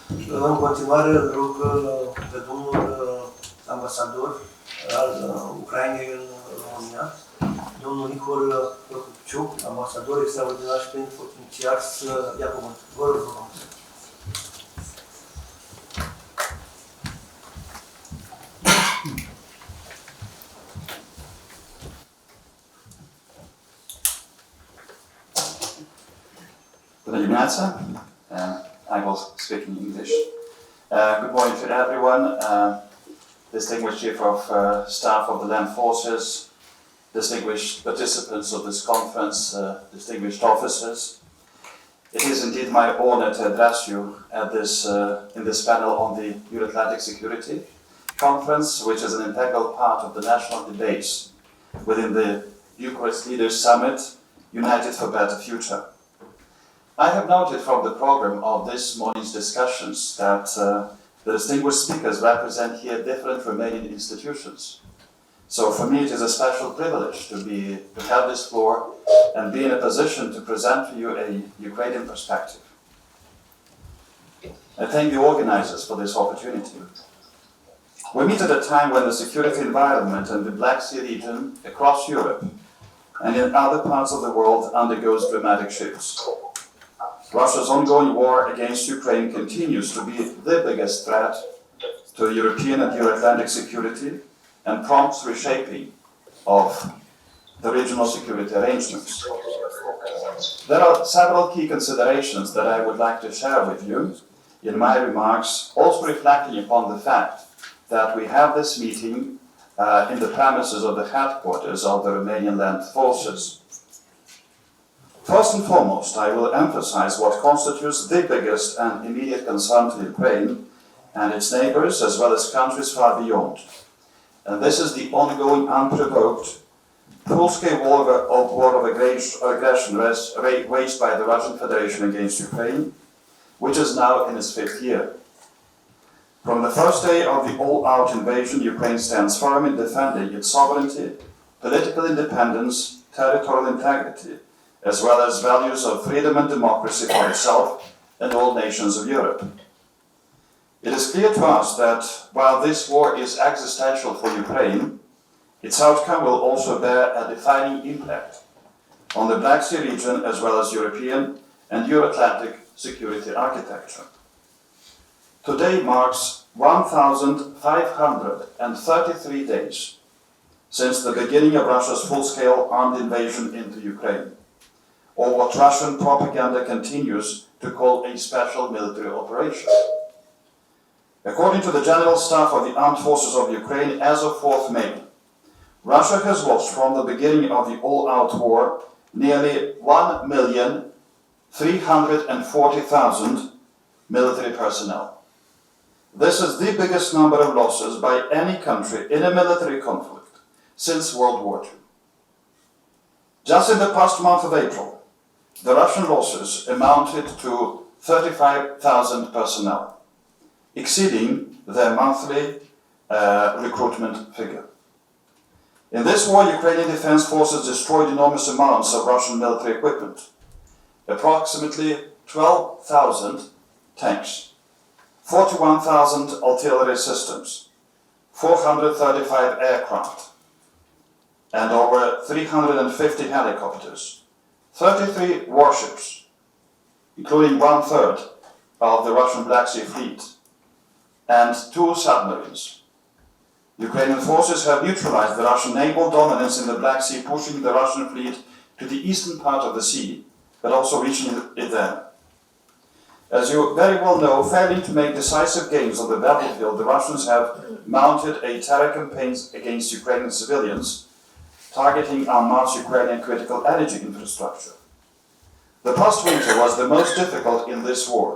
În continuare, îl rog pe domnul ambasador al Ucrainei în România, domnul Ihor Prokopchuk, ambasador extraordinar și plenipotentiar, să ia cuvântul. Vă rog, frumos. Bună dimineața. I will speak in English. Good morning to everyone, distinguished Chief of Staff of the Land Forces, distinguished participants of this conference, distinguished officers. It is indeed my honor to address you at in this panel on the Euro-Atlantic Security Conference, which is an integral part of the national debates within the Bucharest Leaders Summit, United for Better Future. I have noted from the program of this morning's discussions that the distinguished speakers represent here different Romanian institutions. So for me it is a special privilege to have this floor and be in a position to present to you a Ukrainian perspective. I thank the organizers for this opportunity. We meet at a time when the security environment in the Black Sea region across Europe and in other parts of the world undergoes dramatic shifts. Russia's ongoing war against Ukraine continues to be the biggest threat to European and Euro-Atlantic security and prompts reshaping of the regional security arrangements. There are several key considerations that I would like to share with you in my remarks, also reflecting upon the fact that we have this meeting in the premises of the headquarters of the Romanian Land Forces. First and foremost, I will emphasize what constitutes the biggest and immediate concern to Ukraine and its neighbors, as well as countries far beyond. And this is the ongoing, unprovoked, full-scale war of aggression waged by the Russian Federation against Ukraine, which is now in its 5th year. From the first day of the all-out invasion, Ukraine stands firm in defending its sovereignty, political independence, territorial integrity, as well as values of freedom and democracy for itself and all nations of Europe. It is clear to us that while this war is existential for Ukraine, its outcome will also bear a defining impact on the Black Sea region as well as European and Euro-Atlantic security architecture. Today marks 1,533 days since the beginning of Russia's full-scale armed invasion into Ukraine, or what Russian propaganda continues to call a special military operation. According to the General Staff of the Armed Forces of Ukraine, as of 4th May, Russia has lost from the beginning of the all-out war nearly 1,340,000 military personnel. This is the biggest number of losses by any country in a military conflict since World War II. Just in the past month of April, the Russian losses amounted to 35,000 personnel, exceeding their monthly recruitment figure. In this war, Ukrainian defense forces destroyed enormous amounts of Russian military equipment, approximately 12,000 tanks, 41,000 artillery systems, 435 aircraft, and over 350 helicopters, 33 warships, including 1/3 of the Russian Black Sea Fleet, and 2 submarines. Ukrainian forces have neutralized the Russian naval dominance in the Black Sea, pushing the Russian fleet to the eastern part of the sea, but also reaching it there. As you very well know, failing to make decisive gains on the battlefield, the Russians have mounted a terror campaign against Ukrainian civilians, targeting unmasked Ukrainian critical energy infrastructure. The past winter was the most difficult in this war,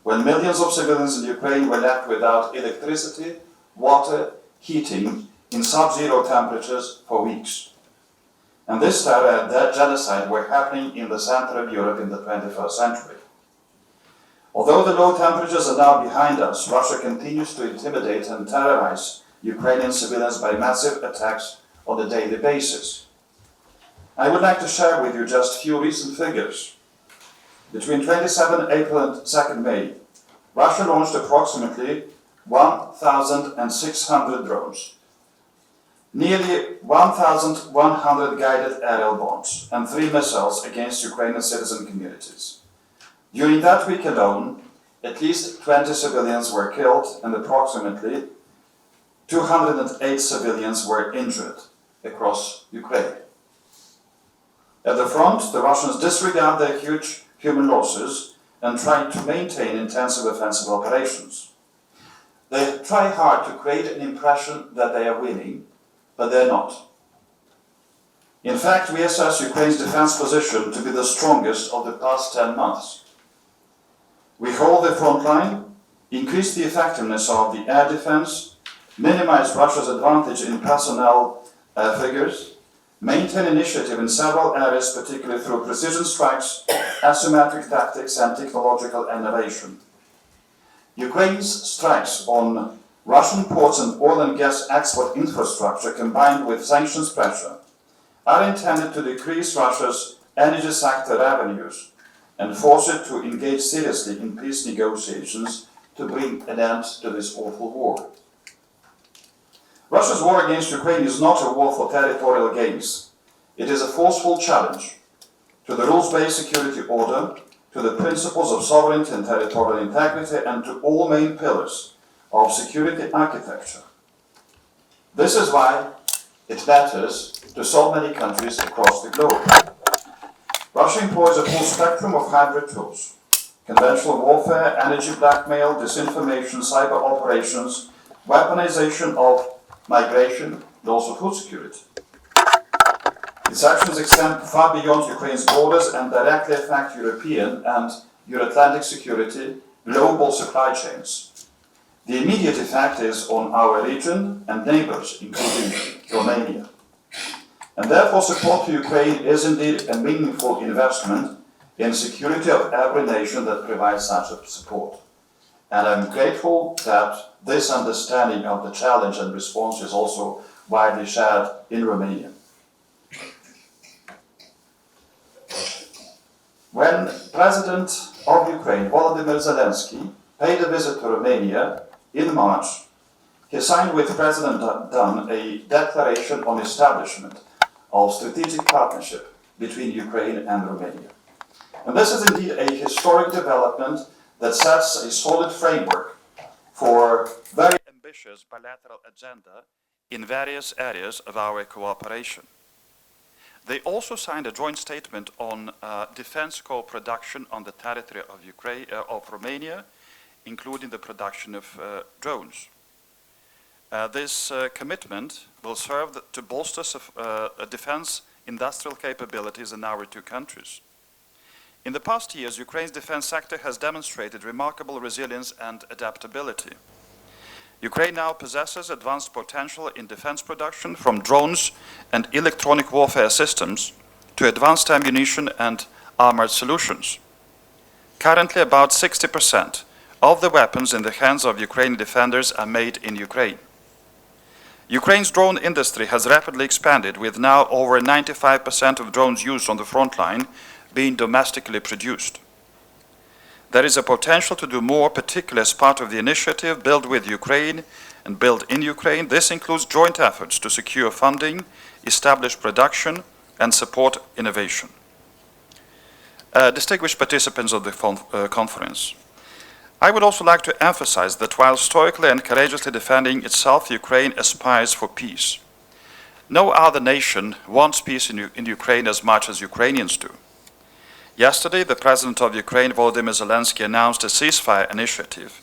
when millions of civilians in Ukraine were left without electricity, water, heating in sub-zero temperatures for weeks. And this terror and that genocide were happening in the center of Europe in the 21st century. Although the low temperatures are now behind us, Russia continues to intimidate and terrorize Ukrainian civilians by massive attacks on a daily basis. I would like to share with you just a few recent figures. Between 27 April and 2nd May, Russia launched approximately 1,600 drones, nearly 1,100 guided aerial bombs, and 3 missiles against Ukrainian citizen communities. During that week alone, at least 20 civilians were killed and approximately 208 civilians were injured across Ukraine. At the front, the Russians disregard their huge human losses and try to maintain intensive offensive operations. They try hard to create an impression that they are winning, but they're not. In fact, we assess Ukraine's defense position to be the strongest of the past 10 months. We hold the front line, increase the effectiveness of the air defense, minimize Russia's advantage in personnel figures, maintain initiative in several areas, particularly through precision strikes, asymmetric tactics, and technological innovation. Ukraine's strikes on Russian ports and oil and gas export infrastructure, combined with sanctions pressure, are intended to decrease Russia's energy sector revenues and force it to engage seriously in peace negotiations to bring an end to this awful war. Russia's war against Ukraine is not a war for territorial gains. It is a forceful challenge to the rules-based security order, to the principles of sovereignty and territorial integrity, and to all main pillars of security architecture. This is why it matters to so many countries across the globe. Russia employs a full spectrum of hybrid tools: conventional warfare, energy blackmail, disinformation, cyber operations, weaponization of migration, and also food security. Its actions extend far beyond Ukraine's borders and directly affect European and Euro-Atlantic security, global supply chains. The immediate effect is on our region and neighbors, including Romania. And therefore, support to Ukraine is indeed a meaningful investment in security of every nation that provides such a support. And I'm grateful that this understanding of the challenge and response is also widely shared in Romania. When President of Ukraine, Volodymyr Zelensky, paid a visit to Romania in March, he signed with President Duda a declaration on establishment of strategic partnership between Ukraine and Romania. And this is indeed a historic development that sets a solid framework for very ambitious bilateral agenda in various areas of our cooperation. They also signed a joint statement on defense co-production on the territory of of Romania, including the production of drones. This commitment will serve to bolster defense industrial capabilities in our two countries. In the past years, Ukraine's defense sector has demonstrated remarkable resilience and adaptability. Ukraine now possesses advanced potential in defense production, from drones and electronic warfare systems to advanced ammunition and armored solutions. Currently, about 60% of the weapons in the hands of Ukrainian defenders are made in Ukraine. Ukraine's drone industry has rapidly expanded, with now over 95% of drones used on the front line being domestically produced. There is a potential to do more, particularly as part of the initiative Build with Ukraine and Build in Ukraine. This includes joint efforts to secure funding, establish production, and support innovation. Distinguished participants of the conference, I would also like to emphasize that while stoically and courageously defending itself, Ukraine aspires for peace. No other nation wants peace in Ukraine as much as Ukrainians do. Yesterday, the President of Ukraine, Volodymyr Zelensky, announced a ceasefire initiative,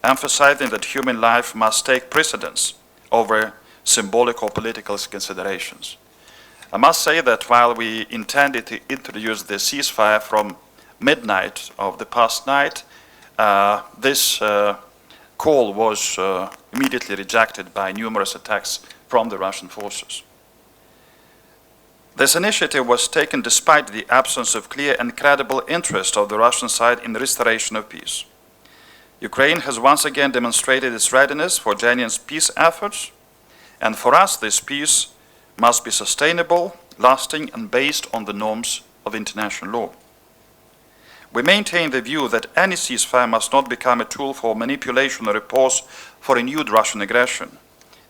emphasizing that human life must take precedence over symbolic or political considerations. I must say that while we intended to introduce the ceasefire from midnight of the past night, this call was immediately rejected by numerous attacks from the Russian forces. This initiative was taken despite the absence of clear and credible interest of the Russian side in the restoration of peace. Ukraine has once again demonstrated its readiness for genuine peace efforts, and for us this peace must be sustainable, lasting, and based on the norms of international law. We maintain the view that any ceasefire must not become a tool for manipulation or a pause for renewed Russian aggression.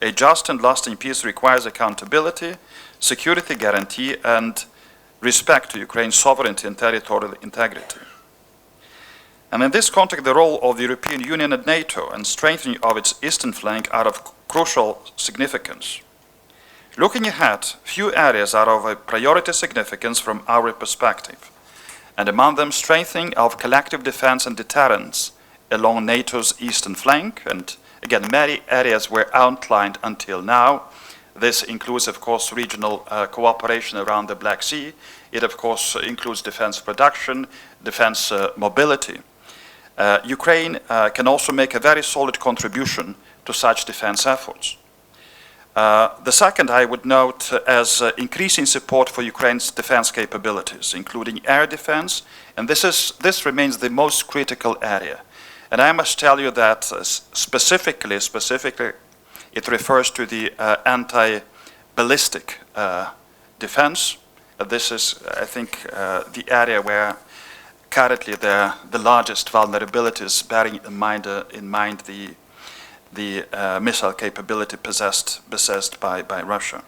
A just and lasting peace requires accountability, security guarantee, and respect to Ukraine's sovereignty and territorial integrity. And in this context, the role of the European Union and NATO and strengthening of its eastern flank are of crucial significance. Looking ahead, few areas are of a priority significance from our perspective, and among them strengthening of collective defense and deterrence along NATO's eastern flank, and again, many areas were outlined until now. This includes, of course, regional cooperation around the Black Sea. It, of course, includes defense production, defense mobility. Ukraine can also make a very solid contribution to such defense efforts. The second I would note as increasing support for Ukraine's defense capabilities, including air defense, and this remains the most critical area. And I must tell you that specifically, it refers to the anti-ballistic defense. This is, I think, the area where currently the largest vulnerabilities, bearing in mind the missile capability possessed by Russia.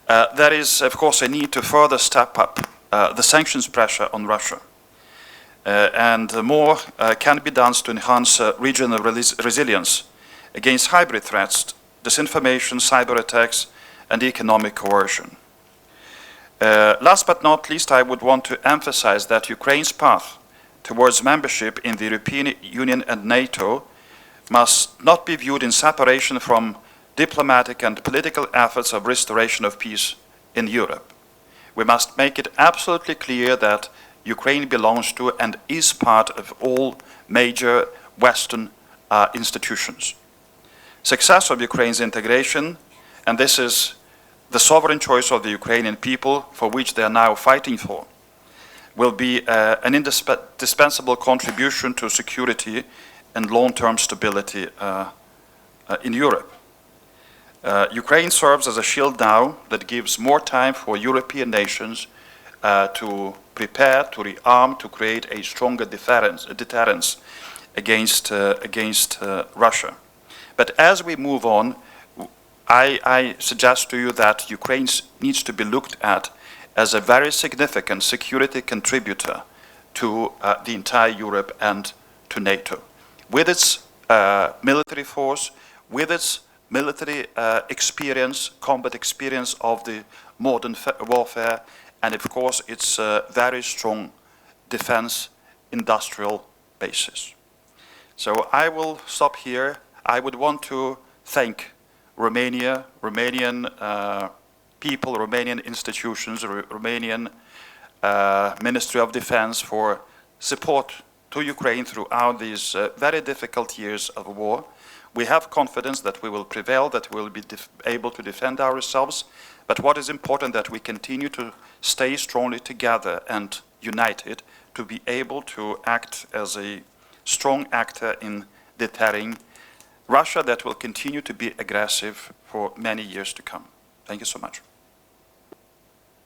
There is, of course, a need to further step up the sanctions pressure on Russia. And more can be done to enhance regional resilience against hybrid threats, disinformation, cyber attacks, and economic coercion. Last but not least, I would want to emphasize that Ukraine's path towards membership in the European Union and NATO must not be viewed in separation from diplomatic and political efforts of restoration of peace in Europe. We must make it absolutely clear that Ukraine belongs to and is part of all major Western institutions. Success of Ukraine's integration, and this is the sovereign choice of the Ukrainian people for which they are now fighting for, will be an indispensable contribution to security and long-term stability in Europe. Ukraine serves as a shield now that gives more time for European nations to prepare, to rearm, to create a stronger deterrence against Russia. But as we move on, I suggest to you that Ukraine needs to be looked at as a very significant security contributor to the entire Europe and to NATO. With its military force, with its military experience, combat experience of the modern warfare, and of course its very strong defense industrial basis. So I will stop here. I would want to thank Romania, Romanian people, Romanian institutions, Romanian Ministry of Defense for support to Ukraine throughout these very difficult years of war. We have confidence that we will prevail, that we will be able to defend ourselves, but what is important that we continue to stay strongly together and united to be able to act as a strong actor in deterring Russia that will continue to be aggressive for many years to come. Thank you so much.